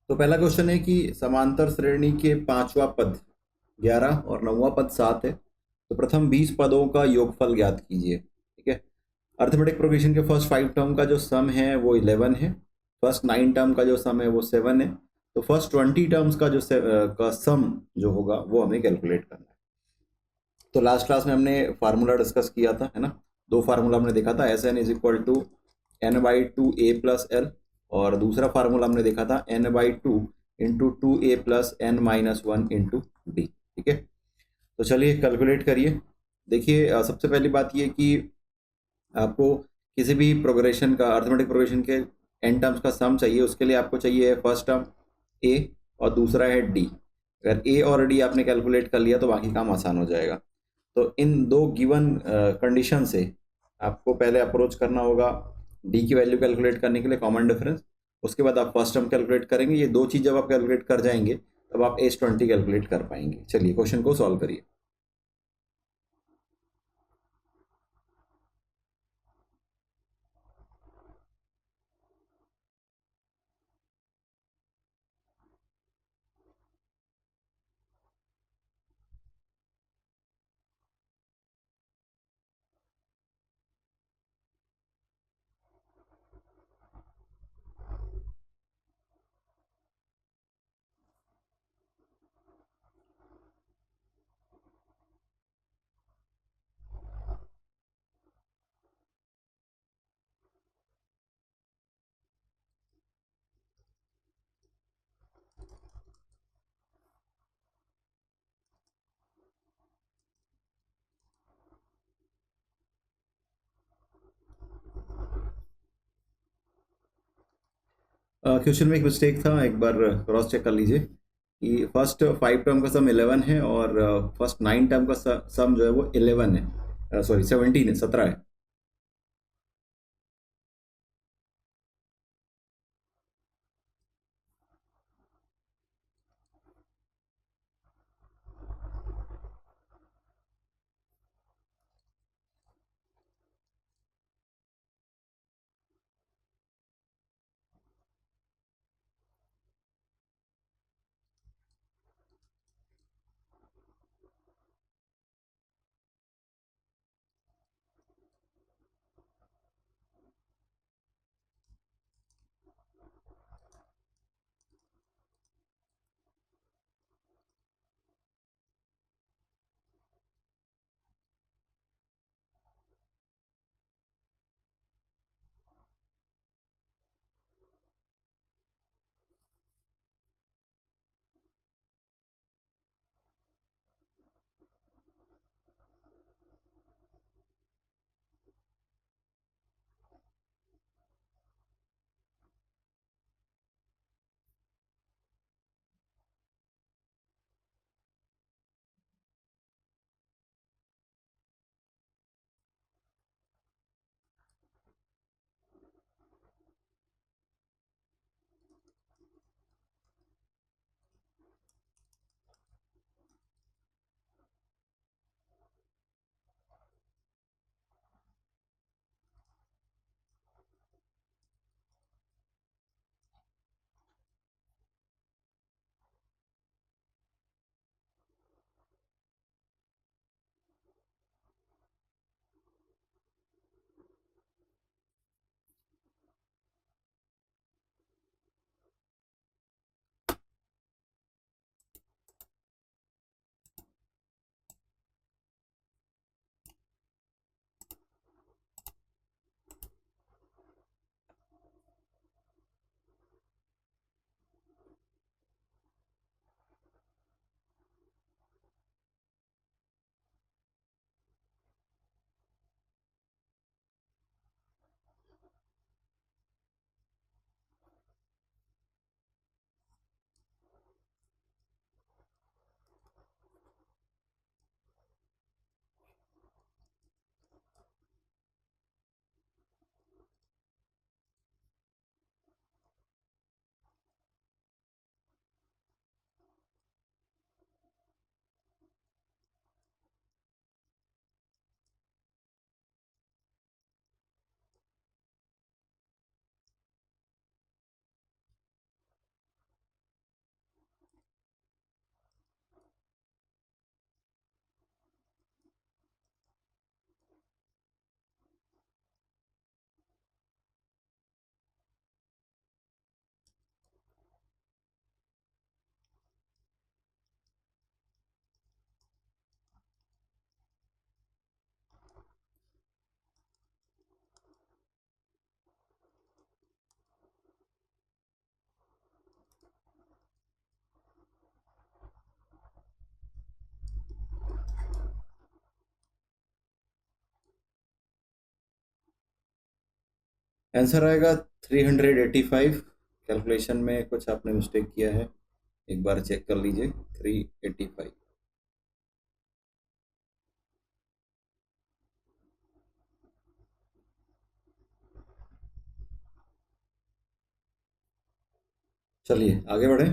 तो पहला क्वेश्चन है कि समांतर श्रेणी के पांचवा पद 11 और नौवां पद 7 है, तो प्रथम 20 पदों का योगफल ज्ञात कीजिए। ठीक है। अर्थमेटिक प्रोग्रेशन के फर्स्ट 5 टर्म का जो सम है वो 11 है, फर्स्ट 9 टर्म का जो सम है वो 7 है, तो फर्स्ट 20 टर्म्स का जो का सम जो होगा वो हमें कैलकुलेट करना है। तो लास्ट क्लास में हमने फार्मूला डिस्कस किया था, है ना। दो फार्मूला हमने देखा था, S N is equal to N by two A plus L, और दूसरा फार्मूला हमने देखा था N by two into two A plus N minus one into D. ठीक है। तो चलिए कैलकुलेट करिए। देखिए सबसे पहली बात ये कि आपको किसी भी प्रोग्रेशन का, अर्थमेटिक प्रोग्रेशन के एन टर्म्स का सम चाहिए, उसके लिए आपको चाहिए फर्स्ट टर्म ए और दूसरा है डी। अगर ए और डी आपने कैलकुलेट कर लिया तो बाकी काम आसान हो जाएगा। तो इन दो गिवन कंडीशन से आपको पहले अप्रोच करना होगा डी की वैल्यू कैलकुलेट करने के लिए, कॉमन डिफरेंस। उसके बाद आप फर्स्ट टर्म कैलकुलेट करेंगे। ये दो चीज़ जब आप कैलकुलेट कर जाएंगे तब आप एस 20 कैलकुलेट कर पाएंगे। चलिए क्वेश्चन को सॉल्व करिए। क्वेश्चन में एक मिस्टेक था, एक बार क्रॉस चेक कर लीजिए कि फर्स्ट 5 टर्म का सम 11 है और फर्स्ट 9 टर्म का सम जो है वो 11 है, सॉरी 17 है, 17 है। आंसर आएगा 385। कैलकुलेशन में कुछ आपने मिस्टेक किया है, एक बार चेक कर लीजिए। 385। चलिए आगे बढ़े।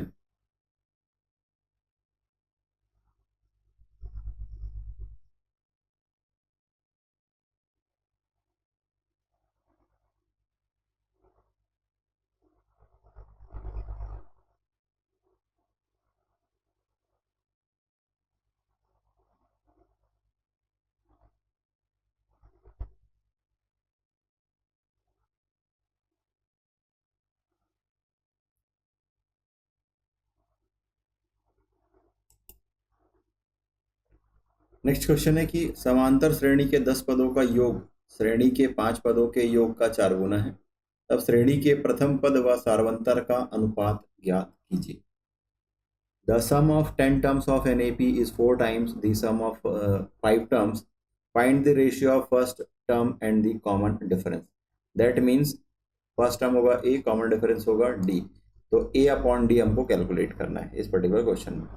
नेक्स्ट क्वेश्चन है कि समांतर श्रेणी के 10 पदों का योग श्रेणी के 5 पदों के योग का 4 गुना है, तब श्रेणी के प्रथम पद व सारवंतर का अनुपात ज्ञात कीजिए। The sum of 10 terms of an AP is 4 times the sum of 5 terms. Find the ratio of first term and the common difference. That means first term होगा A, कॉमन डिफरेंस होगा D। तो A upon D हमको calculate करना है इस particular question में।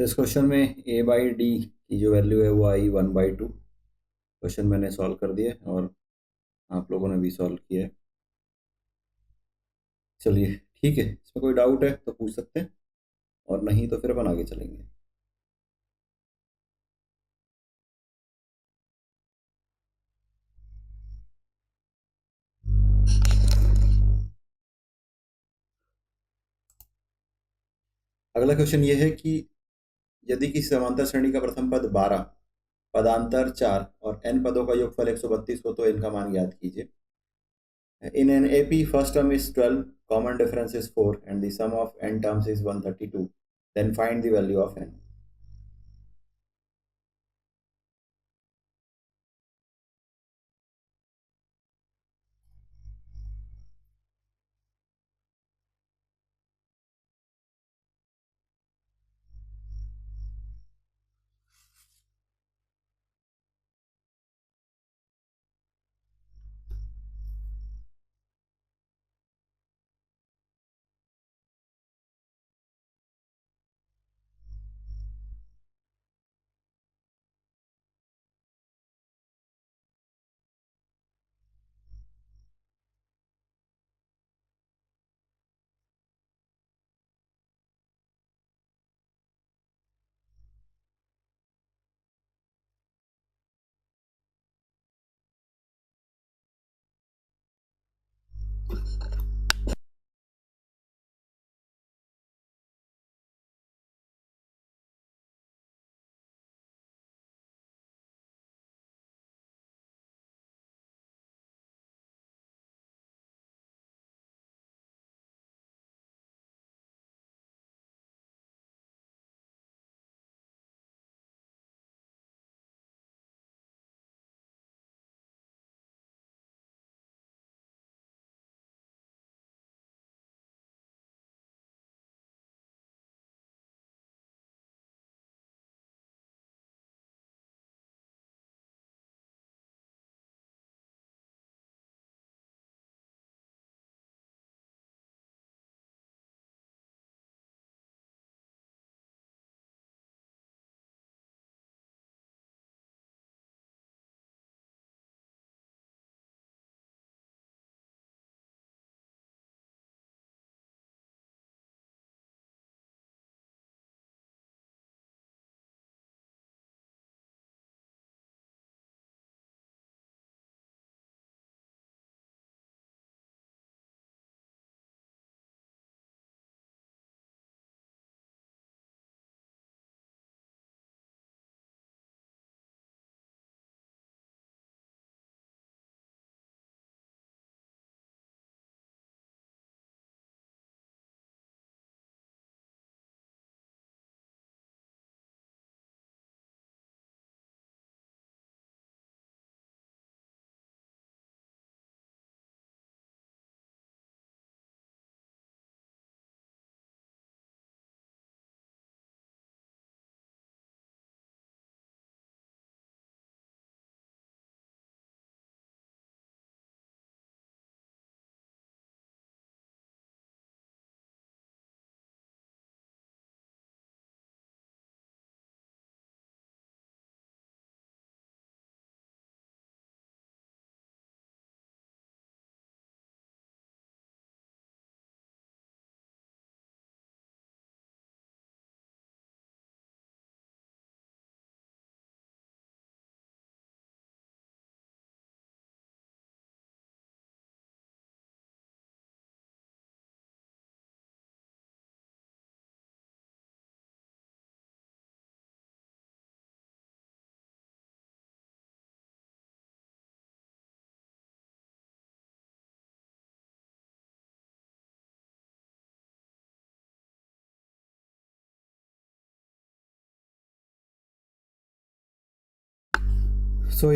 तो इस क्वेश्चन में ए बाई डी की जो वैल्यू है वो आई 1/2। क्वेश्चन मैंने सॉल्व कर दिया है और आप लोगों ने भी सॉल्व किया है। चलिए ठीक है, इसमें कोई डाउट है तो पूछ सकते हैं, और नहीं तो फिर अपन आगे चलेंगे। अगला क्वेश्चन ये है कि यदि किसी समांतर श्रेणी का प्रथम पद 12, पदांतर 4 और n पदों का योगफल 132 हो तो इनका मान ज्ञात कीजिए। In an AP, first term is 12, common difference is 4, and the sum of n terms is 132. Then find the value of n.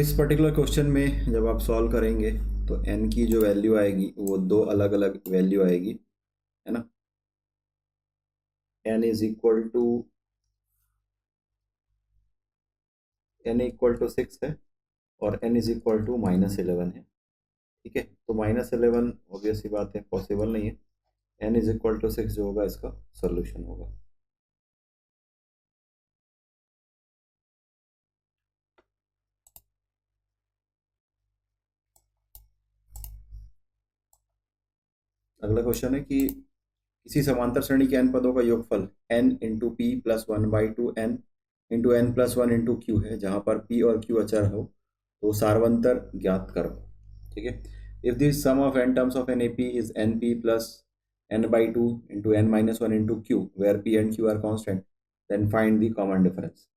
इस पर्टिकुलर क्वेश्चन में जब आप सॉल्व करेंगे तो n की जो वैल्यू आएगी वो दो अलग अलग वैल्यू आएगी, है ना। n is equal to n=6 है और n इज इक्वल टू -11 है। ठीक है, तो -11 ऑब्वियस सी बात है पॉसिबल नहीं है। n इज इक्वल टू 6 जो होगा इसका सोल्यूशन होगा। अगला क्वेश्चन है कि किसी समांतर श्रेणी के n पदों का योगफल n into P plus one by two N into N plus one into Q है, जहां पर p और q अचर हो, तो सारवंतर ज्ञात करो। ठीक है। If the sum of n terms of N A P is N P plus n by two into N minus one into Q, where p and q are constant, then find the common difference.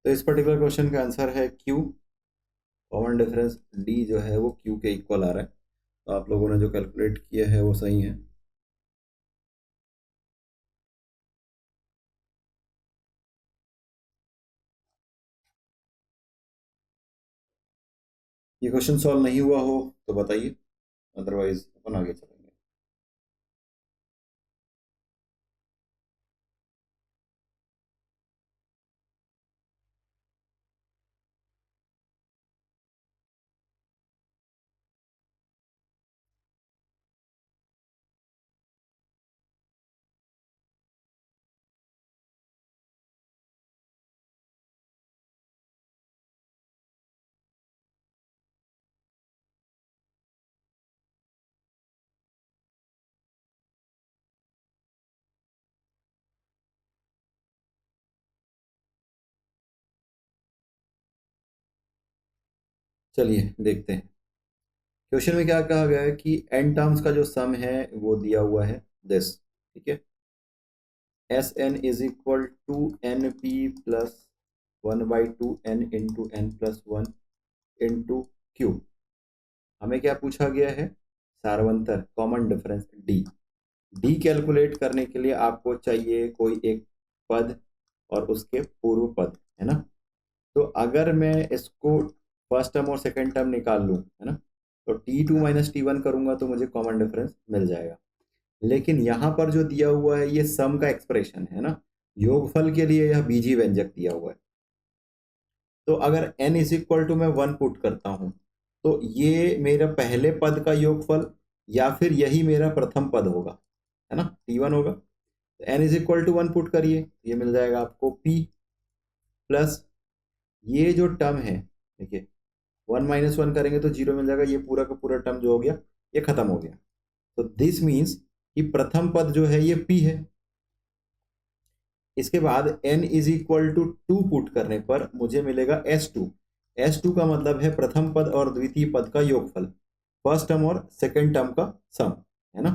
तो इस particular question का answer है Q. Common difference D जो है वो Q के equal आ रहा है, तो आप लोगों ने जो कैलकुलेट किया है वो सही है। ये क्वेश्चन सॉल्व नहीं हुआ हो तो बताइए, अदरवाइज अपन आगे चलेंगे। चलिए देखते हैं। क्वेश्चन में क्या कहा गया है कि n टर्म्स का जो सम है वो दिया हुआ है दिस, ठीक है। S N is equal to N P plus 1/2n into N plus one into Q. हमें क्या पूछा गया है? सारवंतर common difference D. D calculate करने के लिए आपको चाहिए कोई एक पद और उसके पूर्व पद, है ना। तो अगर मैं इसको फर्स्ट टर्म और सेकंड टर्म निकाल लूं, है ना, तो T2 - T1 करूंगा तो मुझे कॉमन डिफरेंस मिल जाएगा। लेकिन यहां पर जो दिया हुआ है ये सम का एक्सप्रेशन है ना, योगफल के लिए यह बीजी व्यंजक दिया हुआ है। तो अगर n इज इक्वल टू मैं 1 पुट करता हूं तो ये मेरा पहले पद का योगफल या फिर यही मेरा प्रथम पद होगा, है ना, T1 होगा। तो n is equal to 1 put करिए, ये मिल जाएगा आपको p प्लस ये जो टर्म है, देखिए 1 - 1 करेंगे तो 0 मिल जाएगा, ये पूरा का पूरा टर्म जो हो गया ये खत्म हो गया। तो दिस मीन्स कि प्रथम पद जो है ये p है। इसके बाद n is equal to 2 put करने पर मुझे मिलेगा S2। S2 का मतलब है प्रथम पद और द्वितीय पद का योगफल, फर्स्ट टर्म और सेकेंड टर्म का सम, है ना।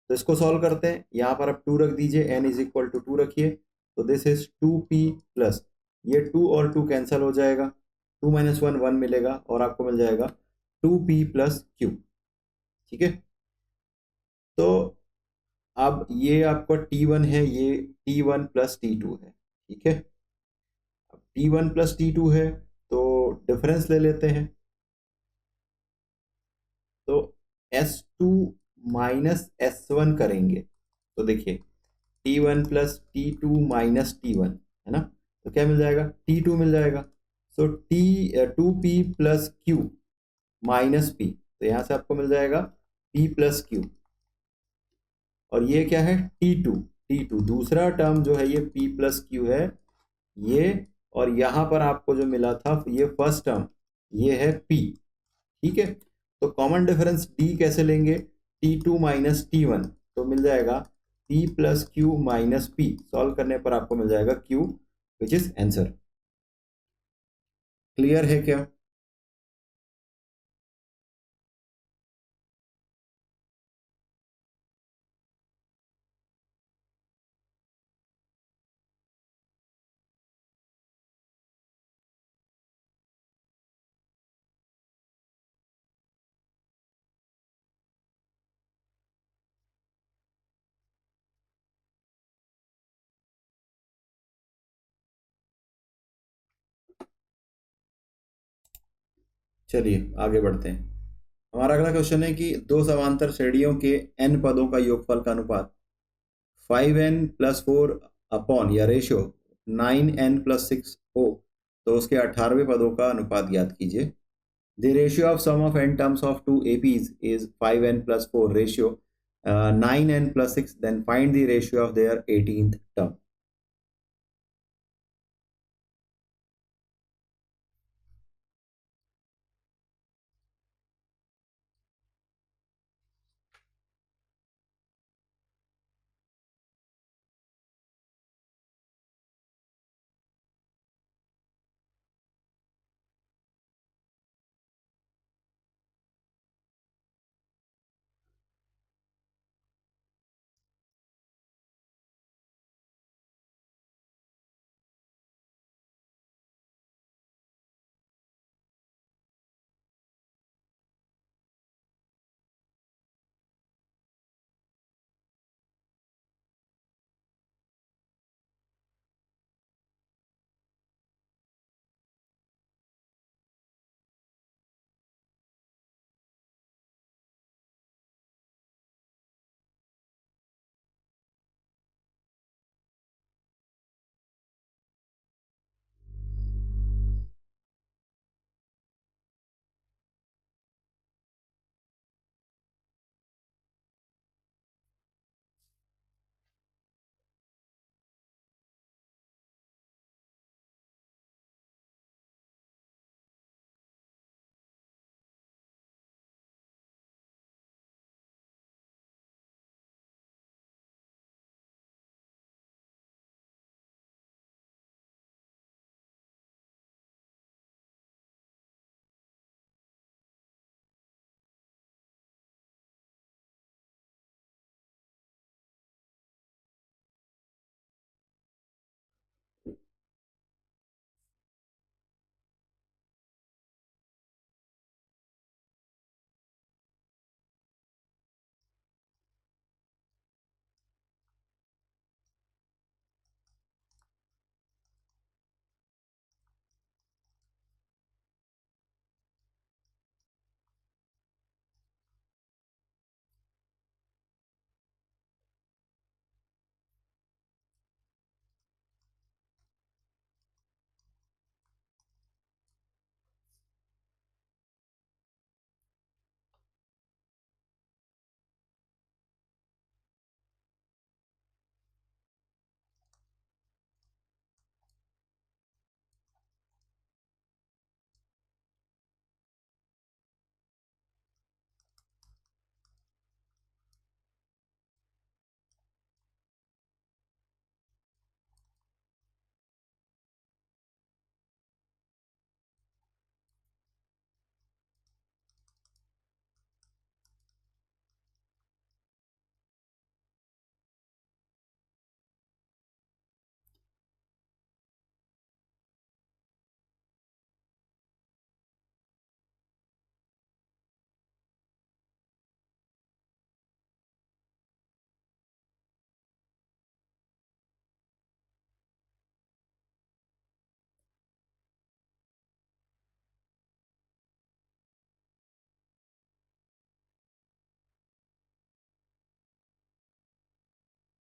तो इसको सॉल्व करते हैं, यहाँ पर आप 2 रख दीजिए, n इज इक्वल टू 2 रखिए, तो दिस इज 2p प्लस ये 2 और 2 कैंसिल हो जाएगा, 2 - 1 1 मिलेगा और आपको मिल जाएगा 2p प्लस q, ठीक है। तो अब ये आपका T1 है, ये T1 प्लस T2 है, ठीक है। अब T1 प्लस T2 है तो डिफरेंस ले लेते हैं। तो S2 माइनस S1 करेंगे तो देखिए T1 plus T2 minus T1, है ना, तो क्या मिल जाएगा? T2 मिल जाएगा। So T 2p plus Q minus P, तो यहां से आपको मिल जाएगा p प्लस क्यू। और ये क्या है? T2 दूसरा टर्म जो है ये p प्लस क्यू है ये। और यहां पर आपको जो मिला था ये फर्स्ट टर्म ये है p, ठीक है। तो कॉमन डिफरेंस d कैसे लेंगे? T2 माइनस T1, तो मिल जाएगा p plus Q minus p। Solve करने पर आपको मिल जाएगा q which is answer. Clear है क्या? चलिए आगे बढ़ते हैं। हमारा अगला क्वेश्चन है कि दो समांतर श्रेणियों के n पदों का योगफल का अनुपात 5n+4 अपॉन या रेशियो 9n+6 हो तो उसके 18वें पदों का अनुपात ज्ञात कीजिए। The ratio of sum of n terms of two APs is 5n+4 ratio 9n+6, then find the ratio of their 18th term.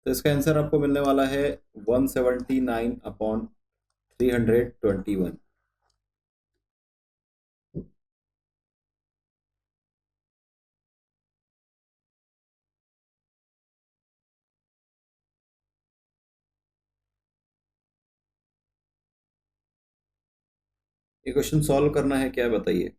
तो इसका आंसर आपको मिलने वाला है 179/321। ये क्वेश्चन सॉल्व करना है क्या, बताइए।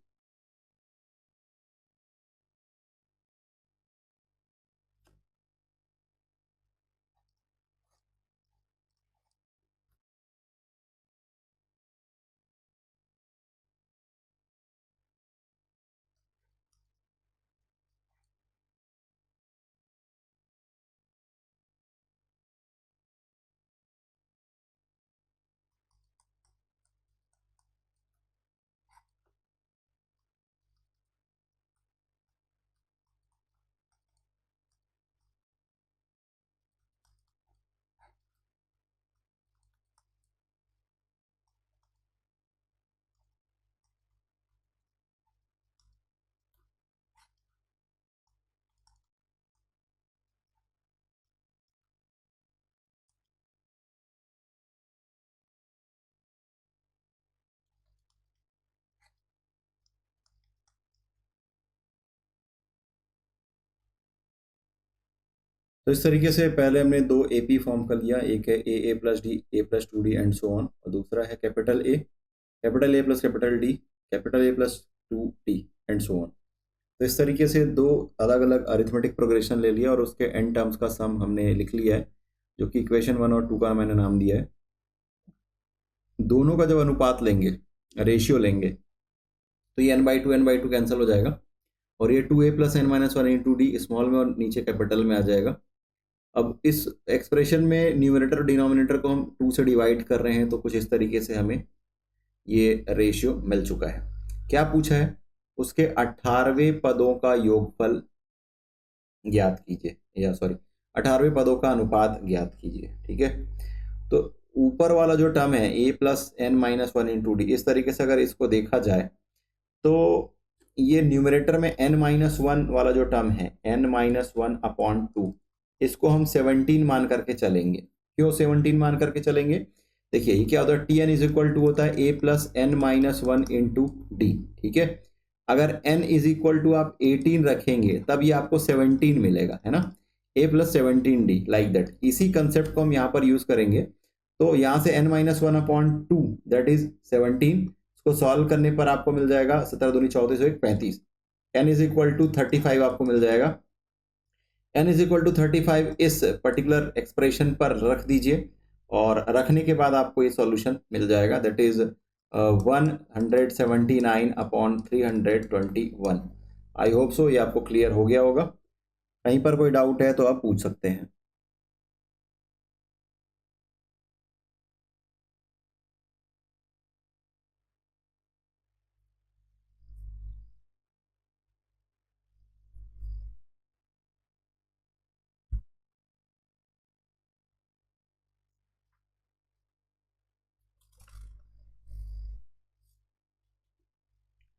तो इस तरीके से पहले हमने दो एपी फॉर्म कर लिया, एक है a plus d, a plus two D and so on, और दूसरा है capital A plus capital D, capital A plus two D and so on. तो इस तरीके से दो अलग अलग अरिथमेटिक प्रोग्रेशन ले लिया और उसके एन टर्म्स का सम हमने लिख लिया है, जो कि इक्वेशन 1 और 2 का मैंने नाम दिया है। दोनों का जब अनुपात लेंगे, रेशियो लेंगे, तो ये n/2 कैंसिल हो जाएगा और ये 2a plus n minus one into D small में और नीचे कैपिटल में आ जाएगा। अब इस एक्सप्रेशन में न्यूमरेटर और डिनोमिनेटर को हम 2 से डिवाइड कर रहे हैं, तो कुछ इस तरीके से हमें ये रेशियो मिल चुका है। क्या पूछा है? उसके 18वें पदों का योगफल ज्ञात कीजिए, या सॉरी 18वें पदों का अनुपात ज्ञात कीजिए। ठीक है, तो ऊपर वाला जो टर्म है a plus N minus one into D, इस तरीके से अगर इसको देखा जाए तो ये न्यूमरेटर में n माइनस वन वाला जो टर्म है n minus one upon two, इसको हम 17 मान करके चलेंगे। क्यों 17 मान करके चलेंगे? देखिए ये क्या होता है, tn इज इक्वल टू होता है a plus N minus one into D. ठीक है, अगर n इज इक्वल टू आप 18 रखेंगे तब ये आपको 17 मिलेगा, है ना, a plus 17d like that. इसी कंसेप्ट को हम यहाँ पर यूज करेंगे। तो यहाँ से n minus one upon two that is 17, इसको सॉल्व करने पर आपको मिल जाएगा 17 दूनी 34 एक 35। n इज इक्वल टू 35 आपको मिल जाएगा। n इज इक्वल टू 35 इस पर्टिकुलर एक्सप्रेशन पर रख दीजिए और रखने के बाद आपको ये सॉल्यूशन मिल जाएगा, that is 179/321। I hope so ये आपको क्लियर हो गया होगा। कहीं पर कोई डाउट है तो आप पूछ सकते हैं।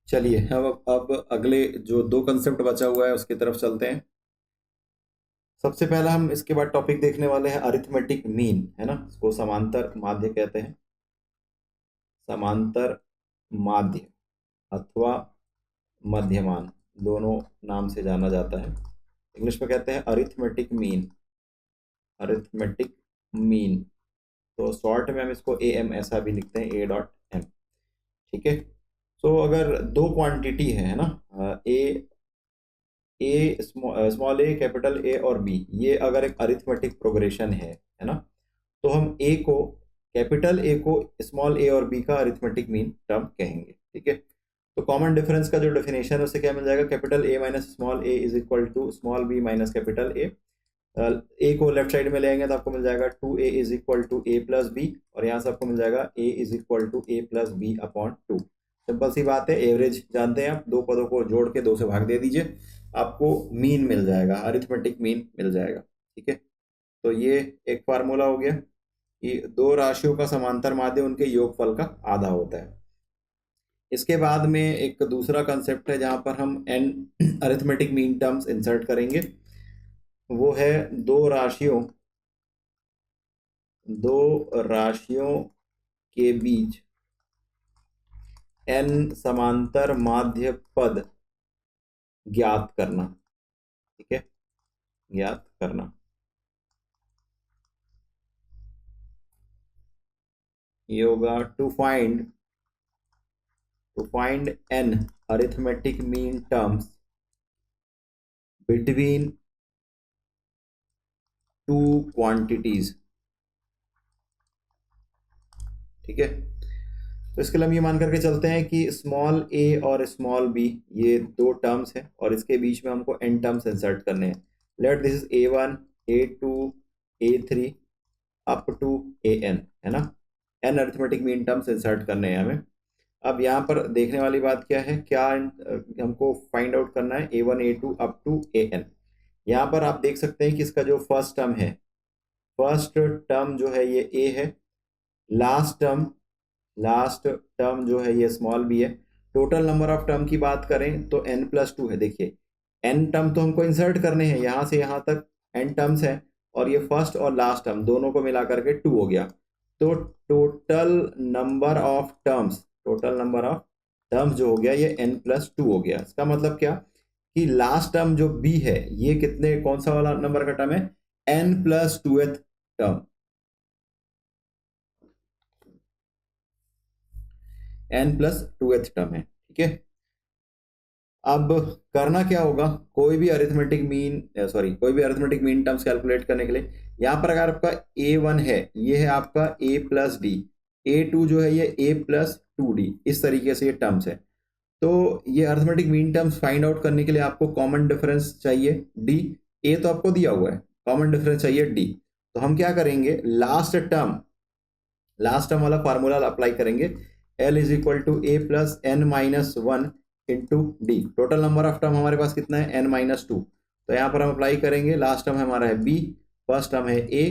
चलिए अब अगले जो दो कंसेप्ट बचा हुआ है उसकी तरफ चलते हैं। सबसे पहला हम इसके बाद टॉपिक देखने वाले हैं अरिथमेटिक मीन, है ना, इसको समांतर माध्य कहते हैं। समांतर माध्य अथवा मध्यमान दोनों नाम से जाना जाता है। इंग्लिश में कहते हैं अरिथमेटिक मीन। अरिथमेटिक मीन, तो शॉर्ट में हम इसको AM ऐसा भी लिखते हैं, A.M। ठीक है, तो अगर दो क्वांटिटी है ना, स्मॉल ए कैपिटल ए और बी, ये अगर एक अरिथमेटिक प्रोग्रेशन है ना, तो हम ए को कैपिटल ए को स्मॉल ए और बी का अरिथमेटिक मीन टर्म कहेंगे। ठीक है, तो कॉमन डिफरेंस का जो डेफिनेशन है उससे क्या मिल जाएगा, capital A minus small a is equal to small b minus capital A. A को लेफ्ट साइड में ले आएंगे तो आपको मिल जाएगा 2a is equal to A plus b, और यहाँ से आपको मिल जाएगा a is equal to A plus b upon two. Simple सी बात है, एवरेज जानते हैं आप, दो पदों को जोड़ के 2 से भाग दे दीजिए, आपको मीन मिल जाएगा, अरिथमेटिक मीन मिल जाएगा। ठीक है, तो ये एक फार्मूला हो गया कि दो राशियों का समांतर माध्य उनके योगफल का आधा होता है। इसके बाद में एक दूसरा कंसेप्ट है जहां पर हम N arithmetic mean terms insert करेंगे। वो है दो राशियों दो राशियों के बीच n समांतर माध्य पद ज्ञात करना। ठीक है, ज्ञात करना। ये होगा to find n arithmetic mean terms between two quantities. ठीक है, तो इसके लिए हम ये मान करके चलते हैं कि स्मॉल a और स्मॉल b ये दो टर्म्स हैं और इसके बीच में हमको n टर्म्स इंसर्ट करने हैं। Let this is a1 a2 a3 up to an, है ना। n arithmetic mean terms insert करने हैं हमें। अब यहाँ पर देखने वाली बात क्या है, क्या हमको फाइंड आउट करना है a1 a2 up to an। यहाँ पर आप देख सकते हैं कि इसका जो फर्स्ट टर्म है, फर्स्ट टर्म जो है ये a है, लास्ट टर्म जो है ये स्मॉल b है। टोटल नंबर ऑफ टर्म की बात करें तो n+2 है। देखिए n टर्म तो हमको इंसर्ट करने हैं, यहाँ से यहाँ तक n टर्म्स है और ये फर्स्ट और लास्ट टर्म दोनों को मिला करके 2 हो गया। तो टोटल नंबर ऑफ टर्म्स जो हो गया ये n+2 हो गया। इसका मतलब क्या कि लास्ट टर्म जो b है ये कौन सा वाला नंबर का टर्म है, n+2th टर्म, n+2th टर्म है। ठीक है, अब करना क्या होगा, कोई भी अरिथमेटिक मीन टर्म्स कैलकुलेट करने के लिए यहाँ पर अगर आपका a1 है, ये है आपका a+d, a2 जो है ये a+2d, इस तरीके से ये टर्म्स है। तो ये arithmetic mean terms find out करने के लिए आपको कॉमन डिफरेंस चाहिए d, a तो आपको दिया हुआ है, कॉमन डिफरेंस चाहिए d। तो हम क्या करेंगे, लास्ट टर्म वाला फार्मूला अप्लाई करेंगे, L is equal to a+n-1 into D. Total number of term हमारे पास कितना है, n-2। तो यहाँ पर हम अप्लाई करेंगे, लास्ट टर्म हमारा है b, फर्स्ट टर्म है a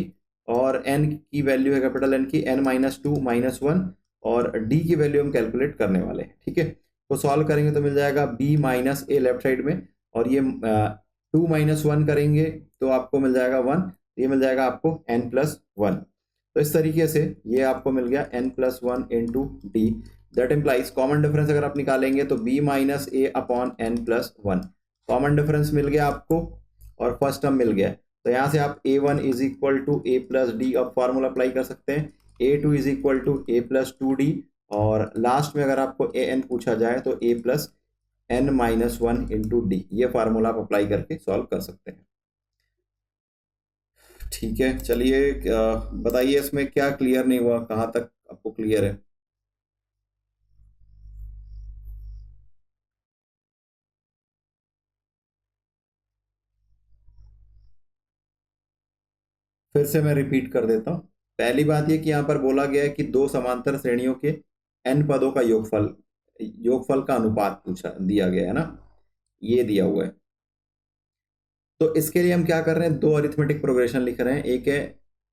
और n की वैल्यू है कैपिटल N की n-2 -1 और d की वैल्यू हम कैलकुलेट करने वाले हैं। ठीक है, तो सॉल्व करेंगे तो मिल जाएगा b minus a left side में और ये 2 - 1 करेंगे तो आपको मिल जाएगा 1, ये मिल जाएगा आपको n+1। तो इस तरीके से ये आपको मिल गया n+1 into d. That implies common difference अगर आप निकालेंगे तो b minus a upon n+1, common difference मिल गया आपको और फर्स्ट टर्म मिल गया। तो यहाँ से आप a1 is equal to a+d अब फॉर्मूला अप्लाई कर सकते हैं, a2 is equal to a+2d और लास्ट में अगर आपको an पूछा जाए तो a+n-1 इंटू डी। ये फार्मूला आप अप्लाई करके सॉल्व कर सकते हैं। ठीक है, चलिए बताइए इसमें क्या क्लियर नहीं हुआ, कहाँ तक आपको क्लियर है। फिर से मैं रिपीट कर देता हूँ। पहली बात ये कि यहाँ पर बोला गया है कि दो समांतर श्रेणियों के n पदों का योगफल का अनुपात दिया गया है ना, ये दिया हुआ है। तो इसके लिए हम क्या कर रहे हैं, दो अरिथमेटिक प्रोग्रेशन लिख रहे हैं, एक है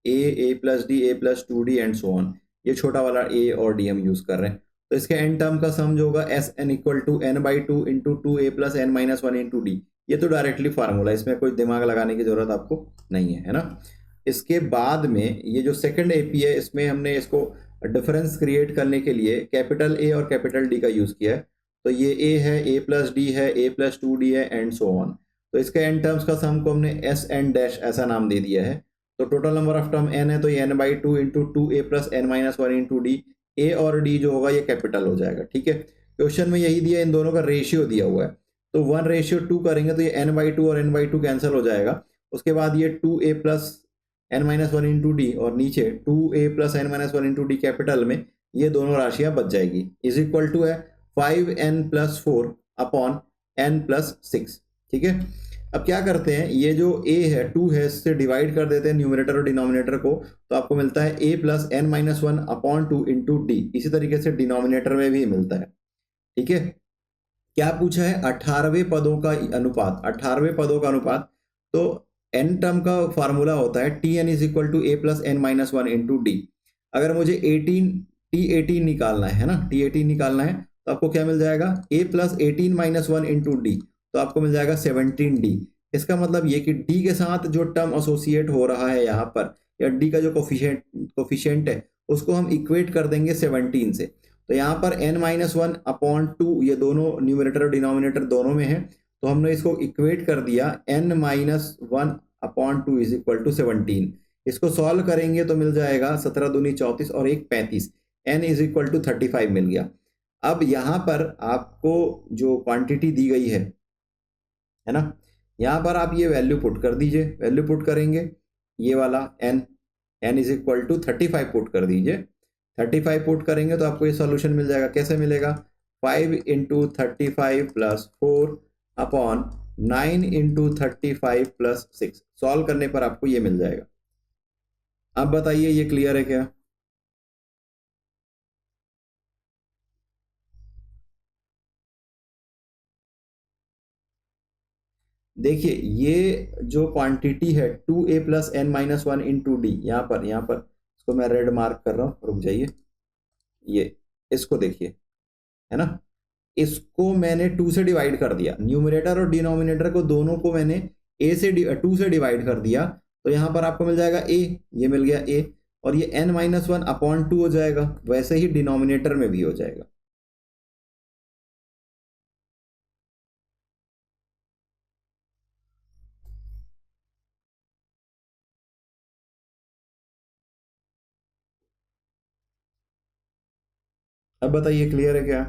a+d a+2d and so on. ये छोटा वाला a और d हम यूज कर रहे हैं। तो इसके n टर्म का सम जो होगा Sn equal to n/2 into 2a+n-1 into D. ये तो डायरेक्टली फार्मूला, इसमें कोई दिमाग लगाने की जरूरत आपको नहीं है ना। इसके बाद में ये जो सेकंड एपी है, इसमें हमने इसको डिफरेंस क्रिएट करने के लिए कैपिटल ए और कैपिटल डी का यूज किया है। तो ये a है, a+d है, a+2d है एंड सो ऑन। तो इसके n टर्म्स का सम को हमने Sn डैश ऐसा नाम दे दिया है। तो total number of term n है तो ये n/2 into 2a+n-1 into D. a और d जो होगा ये कैपिटल हो जाएगा। ठीक है, क्वेश्चन में यही दिया, इन दोनों का रेशियो दिया हुआ है। तो 1:2 करेंगे तो ये n/2 और n/2 कैंसिल हो जाएगा। उसके बाद ये 2a+n-1 इंटू डी और नीचे 2a+n-1 इंटू डी कैपिटल में ये दोनों राशियां बच जाएगी। इज इक्वल टू है 5n+4 अपॉन n+6। ठीक है, अब क्या करते हैं, ये जो a है 2 है, इससे डिवाइड कर देते हैं न्यूमरेटर और डिनोमिनेटर को, तो आपको मिलता है a+n-1 अपॉन 2 इंटू डी। इसी तरीके से डिनोमिनेटर में भी मिलता है। ठीक है, क्या पूछा है, 18वें पदों का अनुपात, 18वें पदों का अनुपात। तो n टर्म का फार्मूला होता है tn is equal to a+n-1 into D. अगर मुझे t18 निकालना है ना, t18 निकालना है तो आपको क्या मिल जाएगा, a+18-1 इंटू डी, तो आपको मिल जाएगा 17d। इसका मतलब ये कि d के साथ जो टर्म एसोसिएट हो रहा है यहाँ पर, या डी का जो कोफिशिएंट है उसको हम इक्वेट कर देंगे 17 से। तो यहाँ पर n-1/2, ये दोनों न्यूमरेटर और डिनोमिनेटर दोनों में है, तो हमने इसको इक्वेट कर दिया n-1/2 इज इक्वल टू 17। इसको सॉल्व करेंगे तो मिल जाएगा 17 दूनी 34 और 1 35, n इज इक्वल टू 35 मिल गया। अब यहाँ पर आपको जो क्वांटिटी दी गई है ना, यहाँ पर आप ये वैल्यू पुट कर दीजिए। वैल्यू पुट करेंगे ये वाला n is equal to 35 put कर दीजिए। 35 पुट करेंगे तो आपको ये सॉल्यूशन मिल जाएगा। कैसे मिलेगा? 5 into 35 plus 4 upon 9 into 35 plus 6। Solve करने पर आपको ये मिल जाएगा। अब बताइए ये क्लियर है क्या? देखिए ये जो क्वांटिटी है 2a plus n minus 1 into D, यहाँ पर इसको मैं रेड मार्क कर रहा हूँ, रुक जाइए। ये इसको देखिए, है ना, इसको मैंने 2 से डिवाइड कर दिया। न्यूमरेटर और डिनोमिनेटर को दोनों को मैंने 2 से डिवाइड कर दिया, तो यहाँ पर आपको मिल जाएगा a, ये मिल गया a, और ये n-1/2 हो जाएगा। वैसे ही डिनोमिनेटर में भी हो जाएगा। अब बताइए क्लियर है क्या?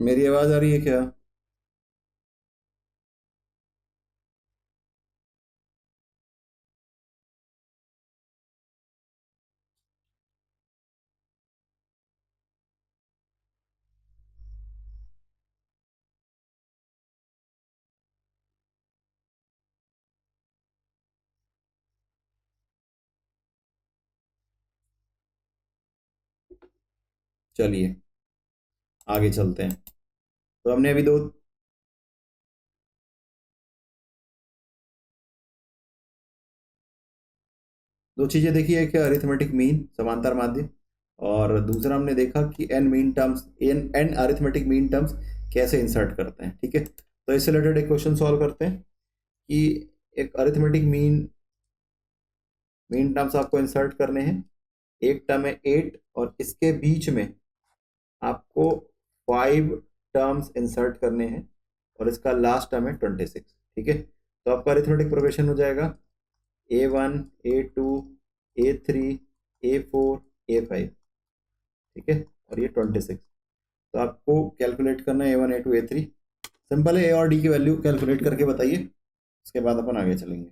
मेरी आवाज आ रही है क्या? चलिए आगे चलते हैं। तो हमने अभी दो दो चीजें देखी है कि अरिथमेटिक मीन, समांतर माध्य, और दूसरा हमने देखा कि एन अरिथमेटिक मीन टर्म्स कैसे इंसर्ट करते हैं। ठीक है, तो इससे रिलेटेड एक क्वेश्चन सॉल्व करते हैं कि एक अरिथमेटिक मीन टर्म्स आपको इंसर्ट करने हैं। एक टर्म है 8 और इसके बीच में आपको 5 टर्म्स इंसर्ट करने हैं, और इसका लास्ट टर्म है 26। ठीक है, तो आपका अरिथमेटिक प्रोग्रेशन हो जाएगा A1, A2, A3, A4, A5। ठीक है, और ये 26। तो आपको कैलकुलेट करना है A1, A2, A3। सिंपल है, ए और डी की वैल्यू कैलकुलेट करके बताइए, उसके बाद अपन आगे चलेंगे।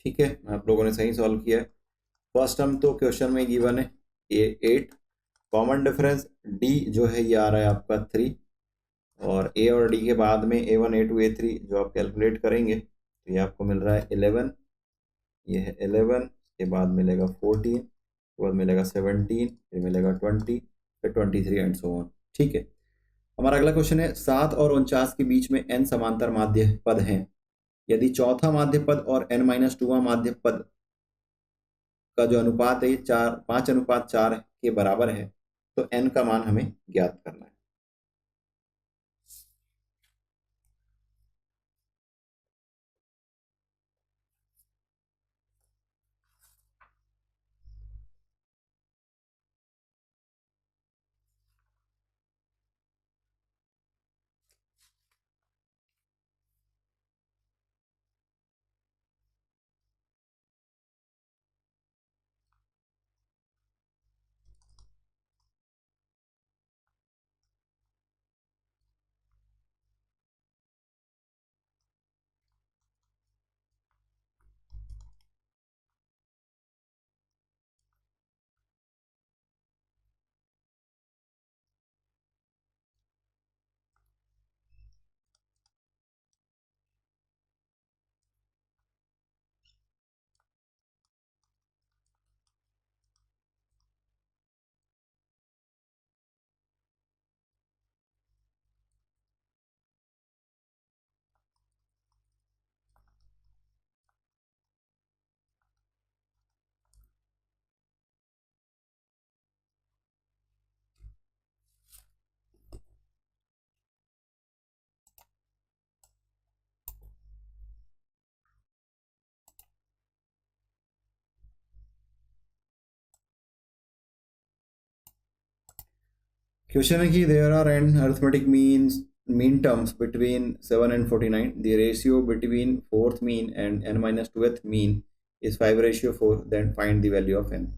ठीक है, आप लोगों ने सही सॉल्व किया है। फर्स्ट टर्म तो क्वेश्चन में गिवन है ए 8, कॉमन डिफरेंस डी जो है ये आ रहा है आपका 3, और ए और डी के बाद में A1 A2 A3 जो आप कैलकुलेट करेंगे तो ये आपको मिल रहा है 11, ये है 11, के बाद मिलेगा 14, के बाद मिलेगा 17, फिर मिलेगा 20, फिर 23 एंड सो ऑन। ठीक है, हमारा अगला क्वेश्चन है 7 और 49 के बीच में n समांतर माध्य पद हैं। यदि चौथा माध्य पद और n-2वां माध्य पद का जो अनुपात है ये 5:4 के बराबर है, तो n का मान हमें ज्ञात करना है। क्वेश्चन है कि there are N arithmetic mean terms between 7 and 49. The ratio between fourth mean and n-2th mean is 5:4. Then find the value of n.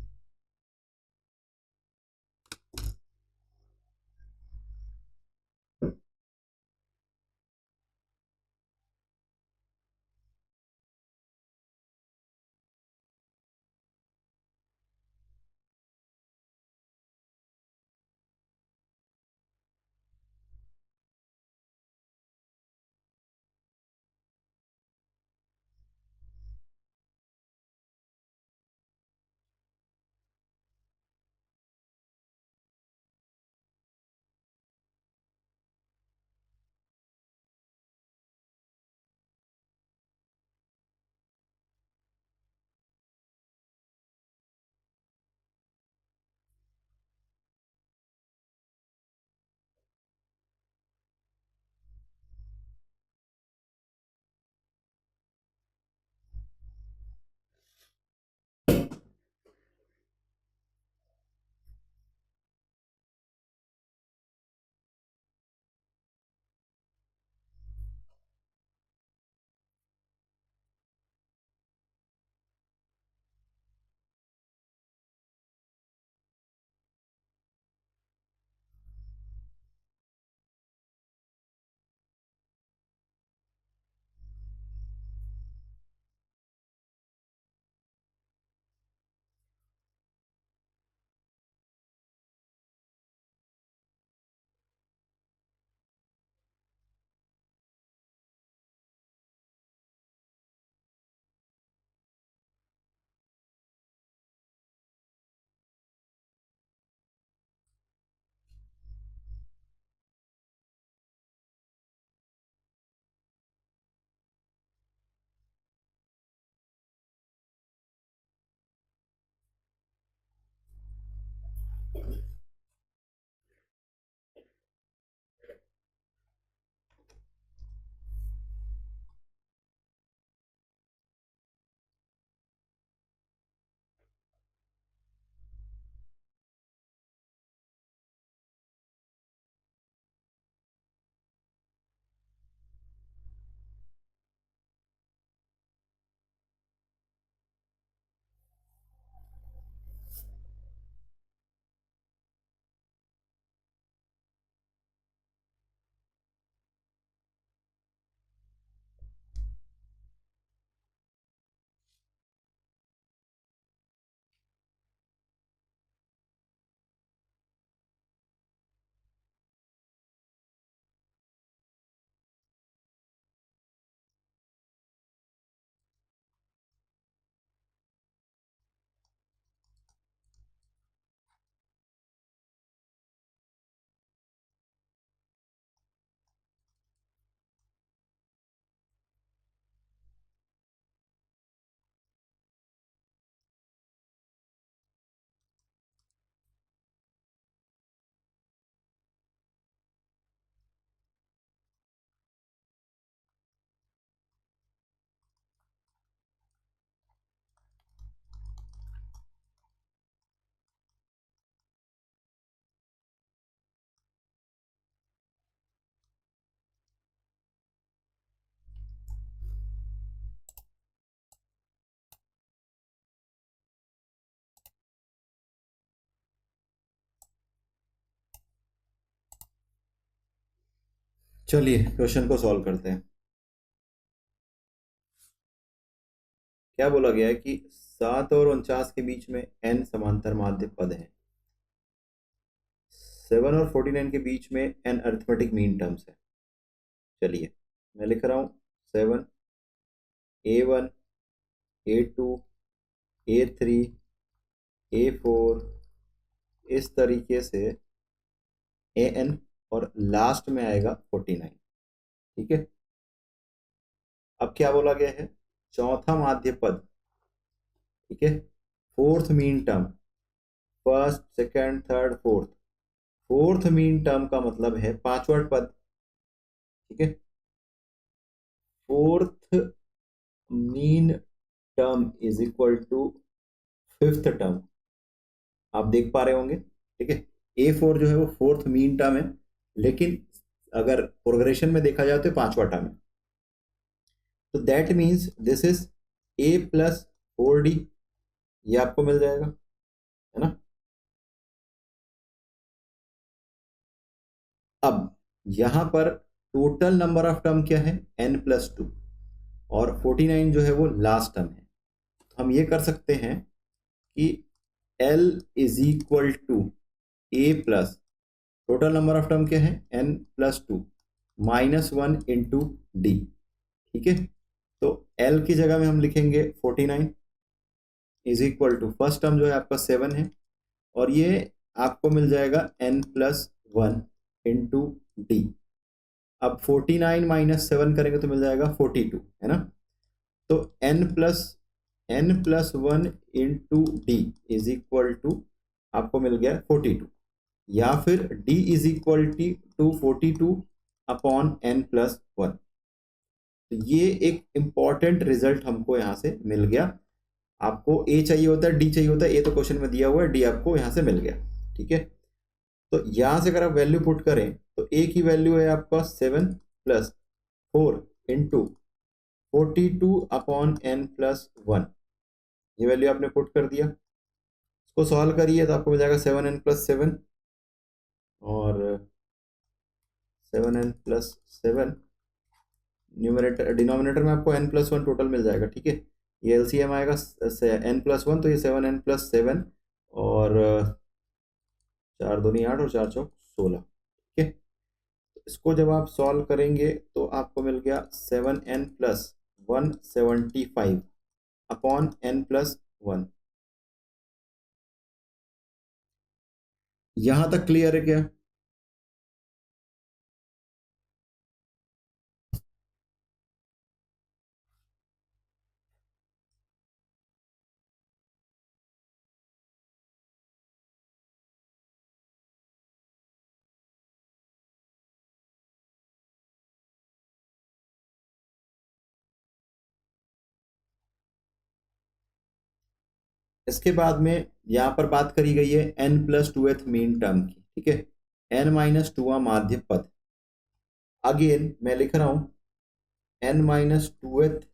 चलिए क्वेश्चन को सॉल्व करते हैं। क्या बोला गया है कि 7 और 49 के बीच में n समांतर माध्य पद हैं। 7 और 49 के बीच में n अरिथमेटिक मीन टर्म्स है। चलिए मैं लिख रहा हूँ 7 A1 A2 A3 A4 इस तरीके से AN और लास्ट में आएगा 49। ठीक है। अब क्या बोला गया है, चौथा माध्य पद, ठीक है, fourth mean term, first second third fourth, fourth mean term का मतलब है पांचवा पद। ठीक है। Fourth mean term is equal to fifth term, आप देख पा रहे होंगे। ठीक है। A4 जो है वो फोर्थ मीन टर्म है, लेकिन अगर प्रोग्रेशन में देखा जाए तो पांचवा टर्म है। तो that means this is A+4D, ये आपको मिल जाएगा, है ना। अब यहां पर टोटल नंबर ऑफ टर्म क्या है, n+2, और 49 जो है वो लास्ट टर्म है। तो हम ये कर सकते हैं कि L is equal to A plus total number of term क्या है n+2 -1 इंटू डी। ठीक है। तो L की जगह में हम लिखेंगे 49 is equal to first term जो है आपका 7 है, और ये आपको मिल जाएगा n+1 इंटू डी। अब 49 माइनस 7 करेंगे तो मिल जाएगा 42, है ना। तो n+1 into D is equal to आपको मिल गया 42, या फिर d is equal to 42 upon n+1। तो ये एक इंपॉर्टेंट रिजल्ट हमको यहां से मिल गया। आपको a चाहिए होता है, d चाहिए होता है, a तो क्वेश्चन में दिया हुआ है, d आपको यहां से मिल गया। ठीक है। तो यहां से अगर आप वैल्यू पुट करें तो a की वैल्यू है आपका 7+4 इंटू 42 अपॉन n+1, ये वैल्यू आपने पुट कर दिया। इसको सॉल्व करिए तो आपको मिल जाएगा 7n+7, और 7n+7 न्यूमरेटर डिनोमिनेटर में आपको n+1 टोटल मिल जाएगा। ठीक है। ये एलसीएम आएगा n+1, तो ये 7n+7, और 4 दूनी 8 और 4 चौक 16। ठीक है। इसको जब आप सॉल्व करेंगे तो आपको मिल गया 7n+175 अपॉन n+1। यहां तक क्लियर है क्या? इसके बाद में यहां पर बात करी गई है n+2th मीन टर्म की। ठीक है। n-2वां माध्य पद, अगेन मैं लिख रहा हूं n-2th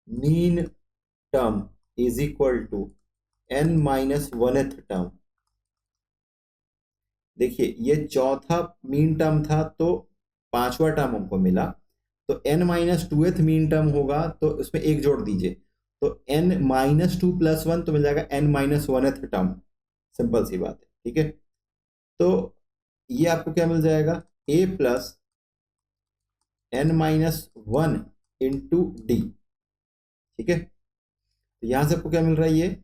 mean term is equal to n-1th term. देखिए ये चौथा मीन टर्म था तो पांचवा टर्म हमको मिला, तो n-2th मीन टर्म होगा तो उसमें एक जोड़ दीजिए, तो n-2 + 1 तो मिल जाएगा n-1th टर्म। सिंपल सी बात है। ठीक है। तो ये आपको क्या मिल जाएगा, a plus n-1 into D. ठीक है। तो यहां से आपको क्या मिल रहा है, ये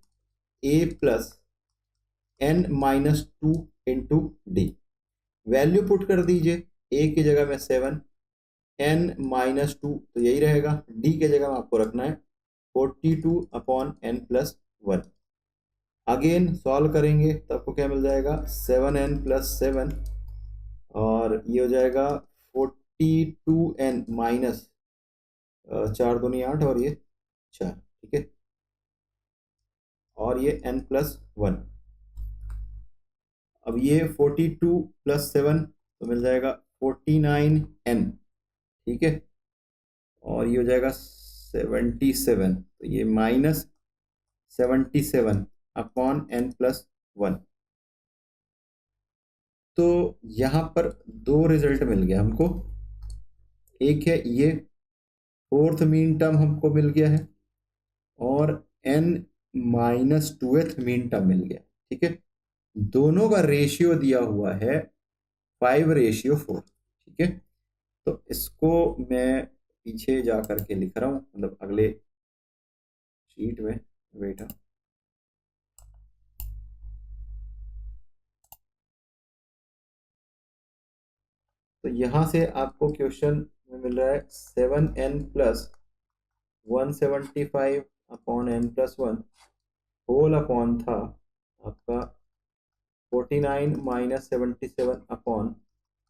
a plus n-2 into D. Value put कर दीजिए, a की जगह में 7, n-2 तो यही रहेगा, d की जगह में आपको रखना है 42 अपॉन n+1। अगेन सॉल्व करेंगे तो आपको क्या मिल जाएगा 7n+7, और ये हो जाएगा 42n माइनस 4 दूनी 8 और ये 4। ठीक है। और ये n+1, अब ये 42 + 7 तो मिल जाएगा 49n। ठीक है। और ये हो जाएगा 77, तो ये -77 अपॉन n+1। तो यहाँ पर दो रिजल्ट मिल गया हमको। एक है ये फोर्थ मीन टर्म हमको मिल गया है, और n-2th मीन टर्म मिल गया। ठीक है, दोनों का रेशियो दिया हुआ है 5:4। ठीक है, तो इसको मैं पीछे जा करके लिख रहा हूँ, मतलब अगले शीट में। वेट, तो यहाँ से आपको क्वेश्चन में मिल रहा है 7n+175 upon n+1 whole upon था आपका 49 - 77 अपॉन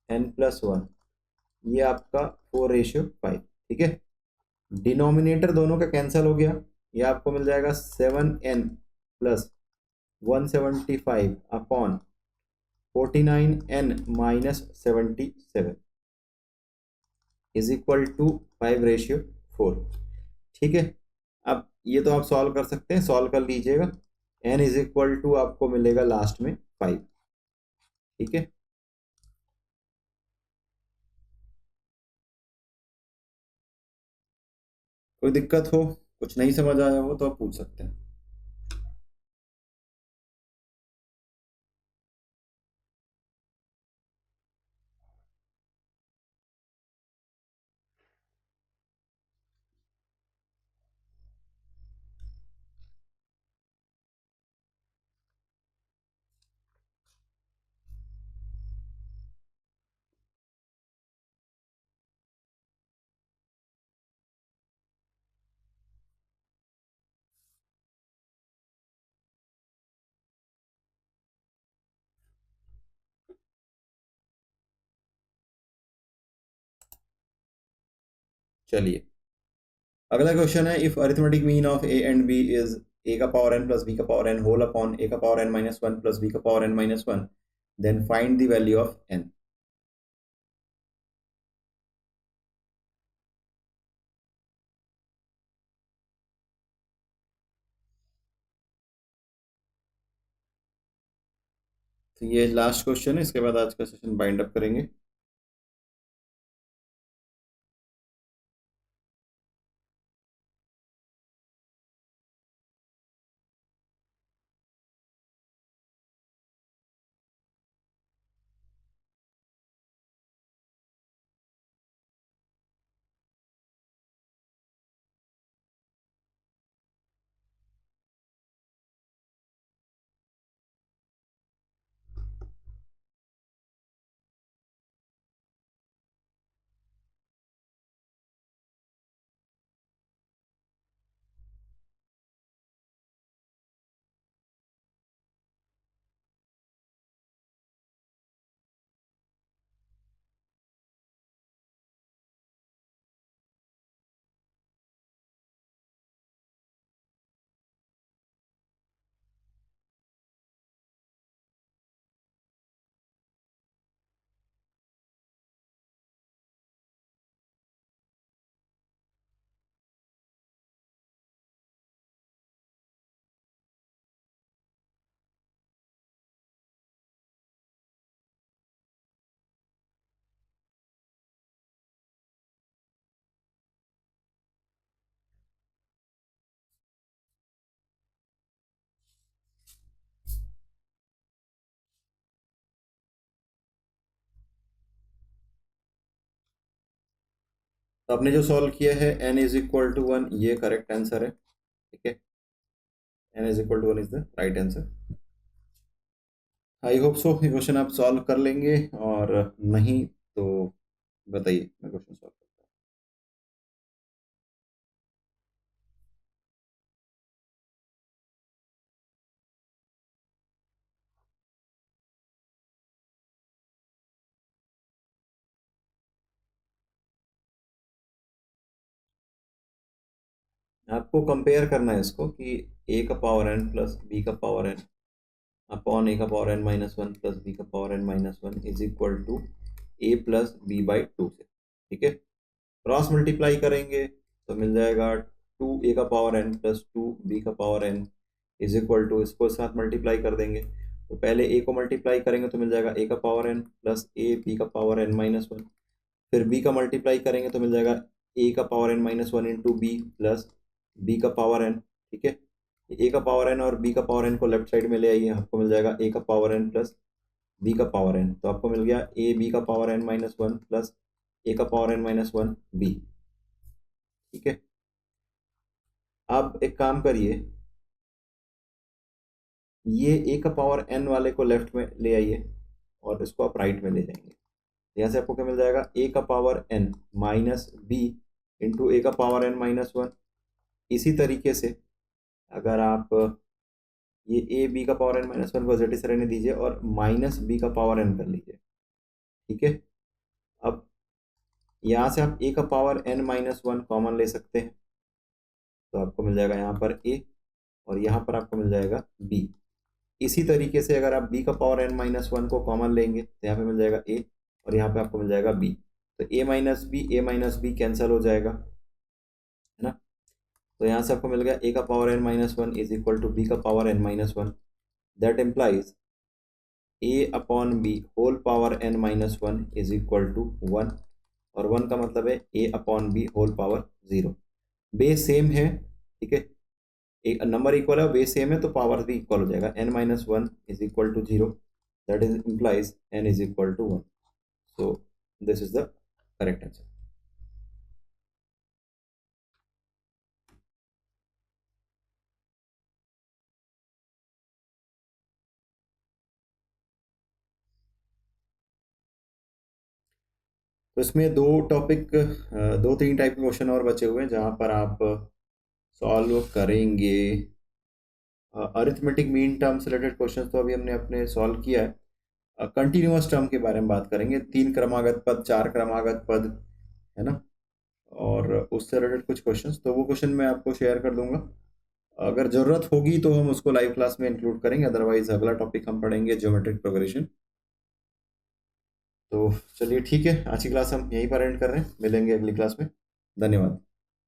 n+1, ये आपका 4:5। ठीक है, डिनोमिनेटर दोनों का कैंसिल हो गया, ये आपको मिल जाएगा 7n+175 upon 49n - 77 is equal to 5:4। ठीक है, अब ये तो आप सॉल्व कर सकते हैं, सॉल्व कर लीजिएगा। n इज इक्वल टू आपको मिलेगा लास्ट में 5। ठीक है, कोई दिक्कत हो, कुछ नहीं समझ आया हो तो आप पूछ सकते हैं। चलिए, अगला क्वेश्चन है, if arithmetic mean of A and B is a का पावर n प्लस b का power n whole upon a का पावर n-1 प्लस b का power n-1, then find the value of n। तो ये last question है, इसके बाद आज का सेशन बाइंड अप करेंगे। तो आपने जो सॉल्व किया है n इज इक्वल टू 1, ये करेक्ट आंसर है। ठीक है, n is equal to 1 is the right answer. I hope so ये क्वेश्चन आप सॉल्व कर लेंगे, और नहीं तो बताइए, मैं क्वेश्चन सॉल्व करता हूँ। आपको कंपेयर करना है इसको कि a का पावर n प्लस b का पावर n अपॉन a का पावर n-1 प्लस b का power n-1 is equal to a plus b/2 से। ठीक है, क्रॉस मल्टीप्लाई करेंगे तो मिल जाएगा 2a का पावर n प्लस 2b का power n is equal to, इसको साथ मल्टीप्लाई कर देंगे तो पहले a को मल्टीप्लाई करेंगे तो मिल जाएगा a का power n plus a b का पावर n माइनस वन, फिर b का मल्टीप्लाई करेंगे तो मिल जाएगा a का power n minus one into B plus b का पावर n। ठीक है, a का पावर n और b का पावर n को लेफ्ट साइड में ले आइए, आपको मिल जाएगा a का पावर n प्लस b का पावर n, तो आपको मिल गया a b का power n minus one plus a का power n minus one b। ठीक है, अब एक काम करिए, ये a का पावर n वाले को लेफ्ट में ले आइए और इसको आप राइट में ले जाएंगे। यहाँ से आपको क्या मिल जाएगा, a का power n minus b into a का पावर n माइनस वन। इसी तरीके से अगर आप ये ए बी का पावर n माइनस वन को जेड से रहने दीजिए और माइनस बी का पावर n कर लीजिए। ठीक है, अब यहाँ से आप a का power n minus one common ले सकते हैं, तो आपको मिल जाएगा यहाँ पर a और यहाँ पर आपको मिल जाएगा b। इसी तरीके से अगर आप b का पावर n माइनस वन को कॉमन लेंगे तो यहाँ पे मिल जाएगा a और यहाँ पे आपको मिल जाएगा b, तो a माइनस बी कैंसिल हो जाएगा, है ना। तो यहाँ से आपको मिल गया a का power n minus one is equal to b का power n minus one, that implies a upon b whole power n minus one is equal to one, और वन का मतलब है a upon b whole power zero. Base same है, ठीक है, एक number equal है, बेस सेम है तो पावर भी इक्वल हो जाएगा। n minus one is equal to zero, that is implies n is equal to one. So this is the correct answer. तो इसमें दो टॉपिक, दो तीन टाइप के क्वेश्चन और बचे हुए हैं जहाँ पर आप सॉल्व करेंगे। अरिथमेटिक मीन टर्म से रिलेटेड क्वेश्चन तो अभी हमने अपने सॉल्व किया है। कंटिन्यूअस टर्म के बारे में बात करेंगे, 3 क्रमागत पद, 4 क्रमागत पद, है ना, और उससे रिलेटेड कुछ क्वेश्चंस, तो वो क्वेश्चन मैं आपको शेयर कर दूंगा। अगर ज़रूरत होगी तो हम उसको लाइव क्लास में इंक्लूड करेंगे, अदरवाइज अगला टॉपिक हम पढ़ेंगे ज्योमेट्रिक प्रोग्रेशन। तो चलिए ठीक है, आज की क्लास हम यहीं पर एंड कर रहे हैं, मिलेंगे अगली क्लास में। धन्यवाद।